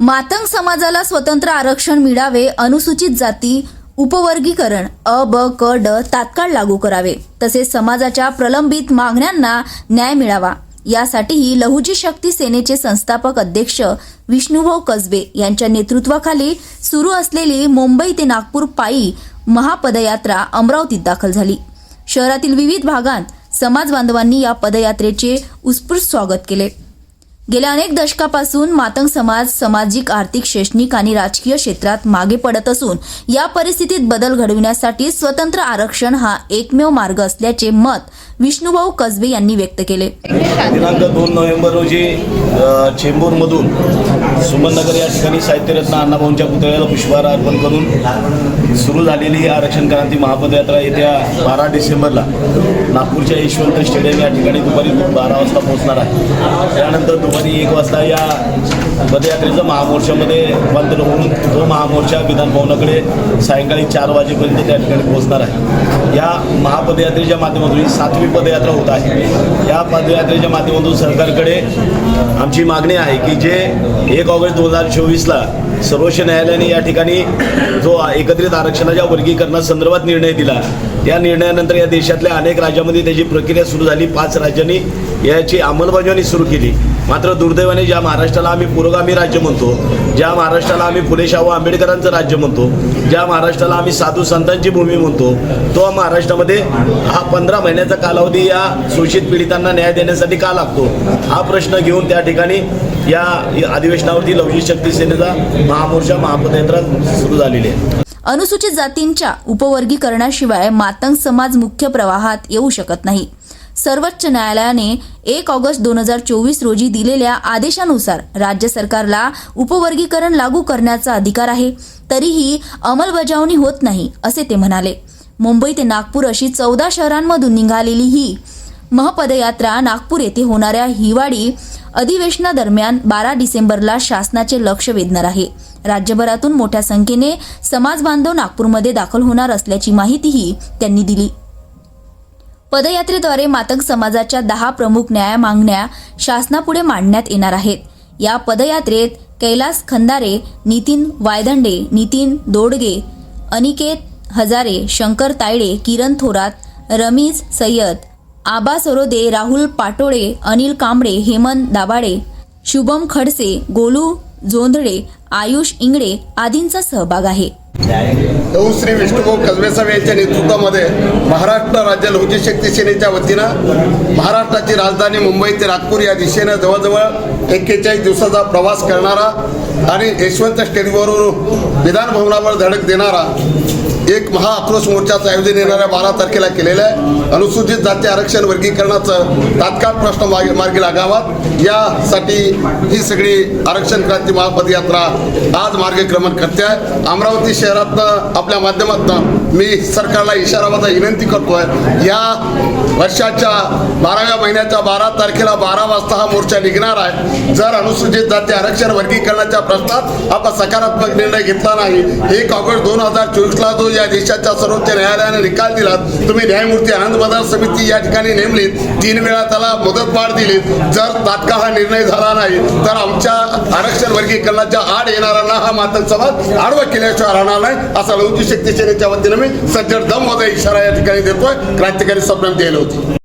मातंग समाजाला स्वतंत्र आरक्षण मिळावे, अनुसूचित जाती उपवर्गीकरण अ, ब, क, ड तात्काळ लागू करावे, तसेच समाजाच्या प्रलंबित मागण्यांना न्याय मिळावा यासाठीही लहुजी शक्ती सेनेचे संस्थापक अध्यक्ष विष्णुभाऊ कसबे यांच्या नेतृत्वाखाली सुरू असलेली मुंबई ते नागपूर पायी महापदयात्रा अमरावतीत दाखल झाली। शहरातील विविध भागांत समाज बांधवांनी या पदयात्रेचे उत्स्फूर्त स्वागत केले। गेल्या अनेक दशकापासून मातंग समाज सामाजिक, आर्थिक, शैक्षणिक आणि राजकीय क्षेत्रात मागे पडत असून या परिस्थितीत बदल घडविण्यासाठी स्वतंत्र आरक्षण हा एकमेव मार्ग असल्याचे मत विष्णुभाऊ कसबे यांनी व्यक्त केले। दिनांक 2 नोव्हेंबर रोजी चेंबूरमधून सुमननगर या ठिकाणी साहित्यरत्न अण्णाभाऊंच्या पुतळ्याला पुष्पहार अर्पण करून सुरू झालेली ही आरक्षण क्रांती महापदयात्रा येत्या 12 डिसेंबरला नागपूरच्या यशवंत स्टेडियम या ठिकाणी दुपारी 12 वाजता पोहोचणार आहे। त्यानंतर दुपारी 1 वाजता या पदयात्रेचं महामोर्चामध्ये रूपांतर होऊन तो महामोर्चा विधान भवनाकडे सायंकाळी 4 वाजेपर्यंत त्या ठिकाणी पोहोचणार आहे। या महापदयात्रेच्या माध्यमातून ही 7वी पदयात्रा होत आहे। या पदयात्रेच्या माध्यमातून सरकारकडे आमची मागणी आहे की जे 1 ऑगस्ट 2024ला सर्वोच्च न्यायालयाने या ठिकाणी जो एकत्रित आरक्षणाच्या वर्गीकरणासंदर्भात निर्णय दिला, या निर्णयानंतर या देशातल्या अनेक राज्यांमध्ये त्याची प्रक्रिया सुरू झाली। 5 राज्यांनी याची अंमलबजावणी सुरू केली। मात्र दुर्दैवाने ज्या महाराष्ट्राला आम्ही पुरोगामी राज्य म्हणतो, ज्या महाराष्ट्राला आम्ही फुले शाहू आंबेडकरांचं राज्य म्हणतो, ज्या महाराष्ट्राला आम्ही साधू संतांची भूमी म्हणतो, तो महाराष्ट्रामध्ये हा 15 महिन्याचा कालावधी या शोषित पीडितांना न्याय देण्यासाठी का लागतो, हा प्रश्न घेऊन त्या ठिकाणी या अधिवेशनावरती लहुजी शक्ती सेनेचा महामोर्चा महापदयात्रा सुरू झालेली आहे। अनुसूचित जातींच्या उपवर्गीकरणाशिवाय मातंग समाज मुख्य प्रवाहात येऊ शकत नाही। सर्वोच्च न्यायालयाने 1 ऑगस्ट 2024 रोजी दिलेल्या आदेशानुसार राज्य सरकारला उपवर्गीकरण लागू करण्याचा अधिकार आहे, तरीही अंमलबजावणी होत नाही असे ते म्हणाले। मुंबई ते नागपूर अशी 14 शहरांमधून निघालेली ही महापदयात्रा नागपूर येथे होणाऱ्या हिवाळी अधिवेशनादरम्यान 12 डिसेंबरला शासनाचे लक्ष वेधणार आहे। राज्यभरातून मोठ्या संख्येने समाज बांधव नागपूरमध्ये दाखल होणार असल्याची माहितीही त्यांनी दिली। पदयात्रेद्वारे मातंग समाजाच्या 10 प्रमुख न्याय मागण्या शासनापुढे मांडण्यात येणार आहेत। या पदयात्रेत कैलास खंदारे, नितीन वायदंडे, नितीन दोडगे, अनिकेत हजारे, शंकर तायडे, किरण थोरात, रमीज सय्यद, आबा सरोदे, राहुल पाटोळे, अनिल कांबळे, हेमंत दाभाडे, शुभम खडसे, गोलू जोंधळे, आयुष इंगडे आदींचा सहभाग आहे। श्री विष्णुभाऊ कसबे साहेब यांच्या नेतृत्वामध्ये महाराष्ट्र राज्य लहुजी शक्ती सेनेच्या वतीनं महाराष्ट्राची राजधानी मुंबई ते नागपूर या दिशेनं जवळजवळ 41 दिवसाचा प्रवास करणारा आणि यशवंत स्टेडियमवरून विधान भवनावर धडक देणारा एक महाआक्रोश मोर्चाचं आयोजन येणाऱ्या 12 तारखेला केलेलं आहे। अनुसूचित जाती आरक्षण वर्गीकरणाचं तात्काळ प्रश्न मार्गी लागावा यासाठी ही सगळी आरक्षण क्रांती महापदयात्रा आज मार्गक्रमण करते आहे। अमरावती शहरातनं आपल्या माध्यमातून मी सरकारला इशारावाचा विनंती करतोय, या वर्षाच्या 12व्या महिन्याच्या 12 तारखेला 12 वाजता हा मोर्चा निघणार आहे। जर अनुसूचित जाती आरक्षण वर्गीकरणाच्या प्रश्नात आपण सकारात्मक निर्णय घेतला नाही, 1 ऑगस्ट 2024ला जो या देशाच्या सर्वोच्च न्यायालयाने निकाल दिला, तुम्ही न्यायमूर्ती आनंद बजाज समिती या ठिकाणी नेमलीत, 3 वेळा त्याला मुदतवाढ दिली, जर तात्काळ हा निर्णय झाला नाही तर आमच्या आरक्षण वर्गीकरणाच्या आड येणाऱ्यांना हा मातंग समाज आडवा केल्याशिवाय राहणार नाही, असा लहुजी शक्ती सेनेच्या वतीनं मी सज्जड दम होता इशारा या ठिकाणी देतोय। क्रांतिकारी स्वप्न द्यायला होती।